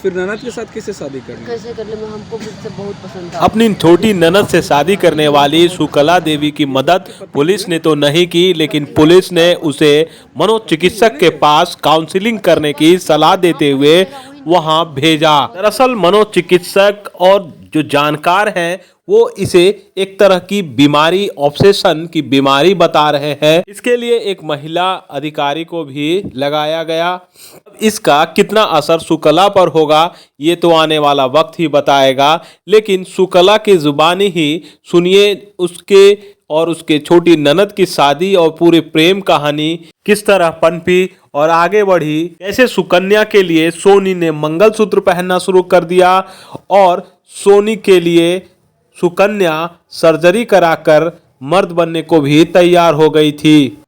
फिर ननद के साथ कैसे शादी करनी? कैसे कर ले, मैं हमको मुझसे बहुत पसंद था। अपनी छोटी ननद से शादी करने वाली सुकला देवी की मदद पुलिस ने तो नहीं की, लेकिन पुलिस ने उसे मनोचिकित्सक के पास काउंसलिंग करने की सलाह देते हुए वहां भेजा। दरअसल मनोचिकित्सक और जो जानकार हैं वो इसे एक तरह की बीमारी, ऑब्सेशन की बीमारी बता रहे हैं। इसके लिए एक महिला अधिकारी को भी लगाया गया। इसका कितना असर सुकला पर होगा ये तो आने वाला वक्त ही बताएगा, लेकिन सुकला की जुबानी ही सुनिए उसके और उसके छोटी ननद की शादी और पूरी प्रेम कहानी किस तरह पनपी और आगे बढ़ी। कैसे सुकन्या के लिए सोनी ने मंगलसूत्र पहनना शुरू कर दिया और सोनी के लिए सुकन्या सर्जरी कराकर मर्द बनने को भी तैयार हो गई थी।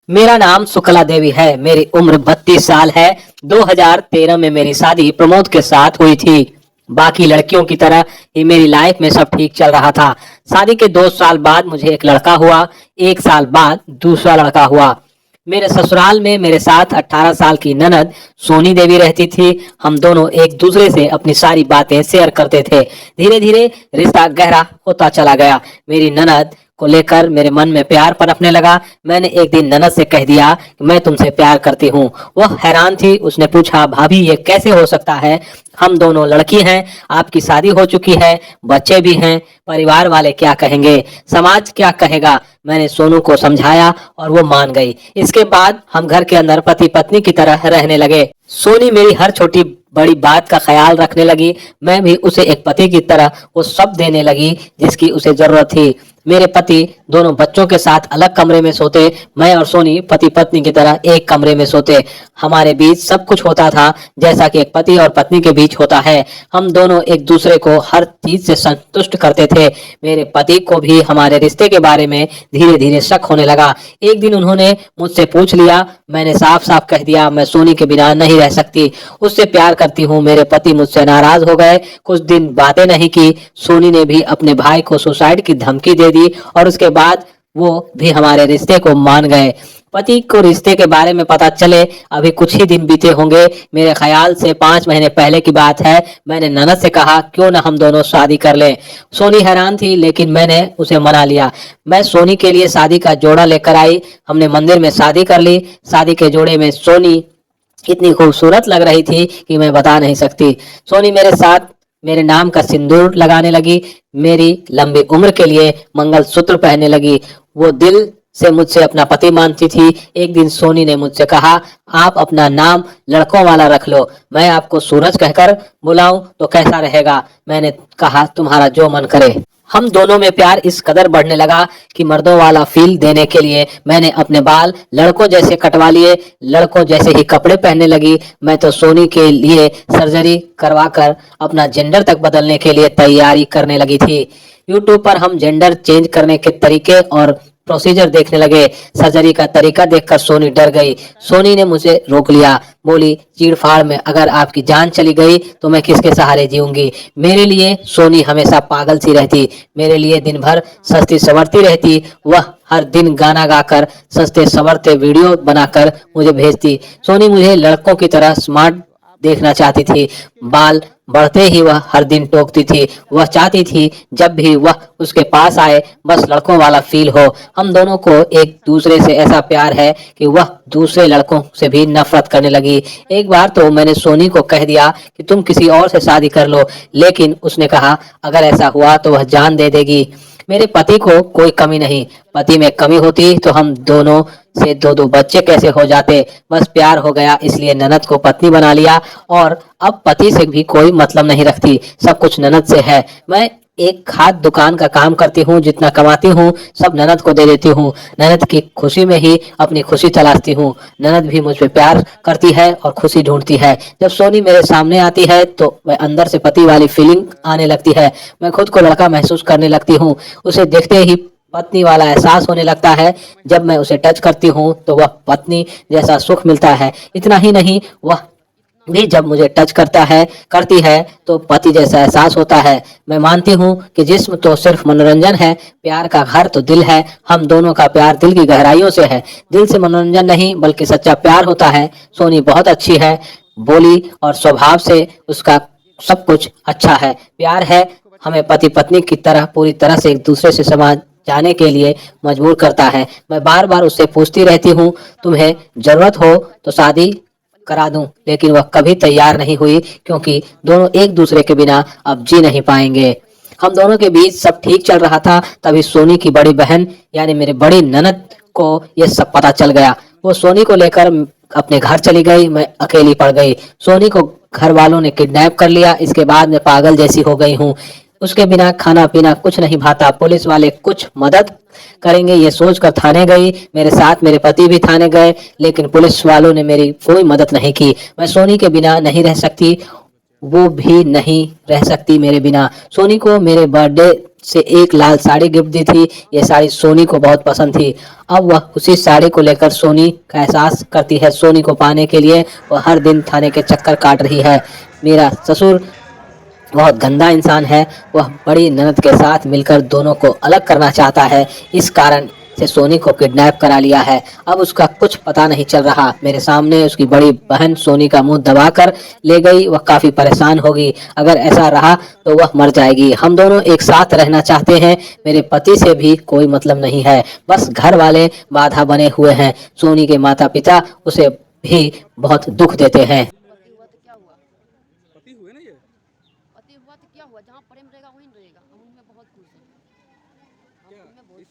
मेरा नाम सुकला देवी है, मेरी उम्र 32 साल है। 2013 में मेरी शादी प्रमोद के साथ हुई थी। बाकी लड़कियों की तरह ही मेरी लाइफ में सब ठीक चल रहा था। शादी के 2 साल बाद मुझे एक लड़का हुआ, 1 साल बाद दूसरा लड़का हुआ। मेरे ससुराल में मेरे साथ 18 साल की ननद सोनी देवी रहती थी। हम दोनों एक दूसरे से अपनी सारी बातें शेयर करते थे। धीरे धीरे रिश्ता गहरा होता चला गया। मेरी ननद को लेकर मेरे मन में प्यार पनपने लगा। मैंने एक दिन ननद से कह दिया कि मैं तुमसे प्यार करती हूँ। वह हैरान थी। उसने पूछा, भाभी ये कैसे हो सकता है? हम दोनों लड़की हैं, आपकी शादी हो चुकी है, बच्चे भी हैं, परिवार वाले क्या कहेंगे, समाज क्या कहेगा? मैंने सोनू को समझाया और वो मान गई। इसके बाद हम घर के अंदर पति पत्नी की तरह रहने लगे। सोनी मेरी हर छोटी बड़ी बात का ख्याल रखने लगी। मैं भी उसे एक पति की तरह वो सब देने लगी जिसकी उसे जरूरत थी। मेरे पति दोनों बच्चों के साथ अलग कमरे में सोते, मैं और सोनी पति पत्नी की तरह एक कमरे में सोते। हमारे बीच सब कुछ होता था जैसा कि एक पति और पत्नी के बीच होता है। हम दोनों एक दूसरे को हर चीज से संतुष्ट करते थे। मेरे पति को भी हमारे रिश्ते के बारे में धीरे धीरे शक होने लगा। एक दिन उन्होंने मुझसे पूछ लिया। मैंने साफ साफ कह दिया, मैं सोनी के बिना नहीं रह सकती, उससे प्यार करती हूँ। मेरे पति मुझसे नाराज हो गए। कुछ दिन बातें नहीं की। सोनी ने भी अपने भाई को सुसाइड की धमकी दे दी और उसके बाद वो भी हमारे रिश्ते को मान गए। पति को रिश्ते के बारे में पता चले अभी कुछ ही दिन बीते होंगे, मेरे ख्याल से 5 महीने पहले की बात है। मैंने ननद से कहा क्यों ना हम दोनों शादी कर लें। सोनी हैरान थी लेकिन मैंने उसे मना लिया। मैं सोनी के लिए शादी का जोड़ा लेकर आई। हमने मंदिर में शादी कर ली। शादी के जोड़े में सोनी इतनी खूबसूरत लग रही थी कि मैं बता नहीं सकती। सोनी मेरे साथ मेरे नाम का सिंदूर लगाने लगी, मेरी लंबी उम्र के लिए मंगलसूत्र पहनने लगी। वो दिल से मुझसे अपना पति मानती थी। एक दिन सोनी ने मुझसे कहा, आप अपना नाम लड़कों वाला रख लो, मैं आपको सूरज कहकर बुलाऊं तो कैसा रहेगा? मैंने कहा तुम्हारा जो मन करे। हम दोनों में प्यार इस कदर बढ़ने लगा कि मर्दों वाला फील देने के लिए मैंने अपने बाल लड़कों जैसे कटवा लिए, लड़कों जैसे ही कपड़े पहनने लगी। मैं तो सोनी के लिए सर्जरी करवाकर अपना जेंडर तक बदलने के लिए तैयारी करने लगी थी। यूट्यूब पर हम जेंडर चेंज करने के तरीके और प्रोसीजर देखने लगे। सर्जरी का तरीका देखकर सोनी डर गई। सोनी ने मुझे रोक लिया, बोली चीड़फाड़ में अगर आपकी जान चली गई तो मैं किसके सहारे जीऊंगी? मेरे लिए सोनी हमेशा पागल सी रहती, मेरे लिए दिन भर सस्ती संवरती रहती। वह हर दिन गाना गाकर सस्ते संवरते वीडियो बनाकर मुझे भेजती। सोनी मुझे लड़कों की तरह स्मार्ट देखना चाहती थी। बाल बढ़ते ही वह हर दिन टोकती थी। वह चाहती थी जब भी वह उसके पास आए बस लड़कों वाला फील हो। हम दोनों को एक दूसरे से ऐसा प्यार है कि वह दूसरे लड़कों से भी नफरत करने लगी। एक बार तो मैंने सोनी को कह दिया कि तुम किसी और से शादी कर लो, लेकिन उसने कहा अगर ऐसा हुआ तो वह जान दे देगी। मेरे पति को कोई कमी नहीं, पति में कमी होती तो हम दोनों से 2-2 बच्चे कैसे हो जाते। बस प्यार हो गया इसलिए ननद को पत्नी बना लिया और अब पति से भी कोई मतलब नहीं रखती, सब कुछ ननद से है। मैं एक खाद दुकान का काम करती हूँ, जितना कमाती हूँ सब ननद को दे देती हूँ। ननद की खुशी में ही अपनी खुशी तलाशती हूँ। ननद भी मुझ पे प्यार करती है और खुशी ढूंढती है। जब सोनी मेरे सामने आती है तो मैं अंदर से पति वाली फीलिंग आने लगती है। मैं खुद को लड़का महसूस करने लगती हूँ। उसे देखते ही पत्नी वाला एहसास होने लगता है। जब मैं उसे टच करती हूँ तो वह पत्नी जैसा सुख मिलता है। इतना ही नहीं, वह भी जब मुझे टच करती है तो पति जैसा एहसास होता है। मैं मानती हूँ कि जिस्म तो सिर्फ मनोरंजन है, प्यार का घर तो दिल है। हम दोनों का प्यार दिल की गहराइयों से है, दिल से मनोरंजन नहीं बल्कि सच्चा प्यार होता है। सोनी बहुत अच्छी है, बोली और स्वभाव से उसका सब कुछ अच्छा है, प्यार है, हमें पति पत्नी की तरह पूरी तरह से एक दूसरे से समझ जाने के लिए मजबूर करता है। मैं बार बार उससे पूछती रहती हूँ, तुम्हें जरूरत हो तो शादी करा दूं, लेकिन वह कभी तैयार नहीं हुई क्योंकि दोनों एक दूसरे के बिना अब जी नहीं पाएंगे। हम दोनों के बीच सब ठीक चल रहा था, तभी सोनी की बड़ी बहन यानी मेरी बड़ी ननद को ये सब पता चल गया। वो सोनी को लेकर अपने घर चली गई, मैं अकेली पड़ गई। सोनी को घर वालों ने किडनैप कर लिया, इसके बाद मैं पागल जैसी हो गई हूँ। उसके बिना खाना पीना कुछ नहीं भाता। पुलिस वाले कुछ मदद करेंगे ये सोचकर थाने गई, मेरे साथ मेरे पति भी थाने गए, लेकिन पुलिस वालों ने मेरी कोई मदद नहीं की। मैं सोनी के बिना नहीं रह सकती, वो भी नहीं रह सकती मेरे बिना। सोनी को मेरे बर्थडे से एक लाल साड़ी गिफ्ट दी थी, ये साड़ी सोनी को बहुत पसंद थी। अब वह उसी साड़ी को लेकर सोनी का एहसास करती है। सोनी को पाने के लिए वह हर दिन थाने के चक्कर काट रही है। मेरा ससुर बहुत गंदा इंसान है, वह बड़ी ननद के साथ मिलकर दोनों को अलग करना चाहता है, इस कारण से सोनी को किडनैप करा लिया है। अब उसका कुछ पता नहीं चल रहा। मेरे सामने उसकी बड़ी बहन सोनी का मुंह दबाकर ले गई, वह काफी परेशान होगी। अगर ऐसा रहा तो वह मर जाएगी। हम दोनों एक साथ रहना चाहते हैं, मेरे पति से भी कोई मतलब नहीं है, बस घर वाले बाधा बने हुए हैं। सोनी के माता पिता उसे भी बहुत दुख देते हैं। पति हुआ तो क्या हुआ? पति हुए ना ये? पति हुआ तो क्या हुआ? जहाँ प्रेम रहेगा वहीं रहेगा। हम उनमें बहुत खुश हैं। हम उनमें बहुत खुश हैं।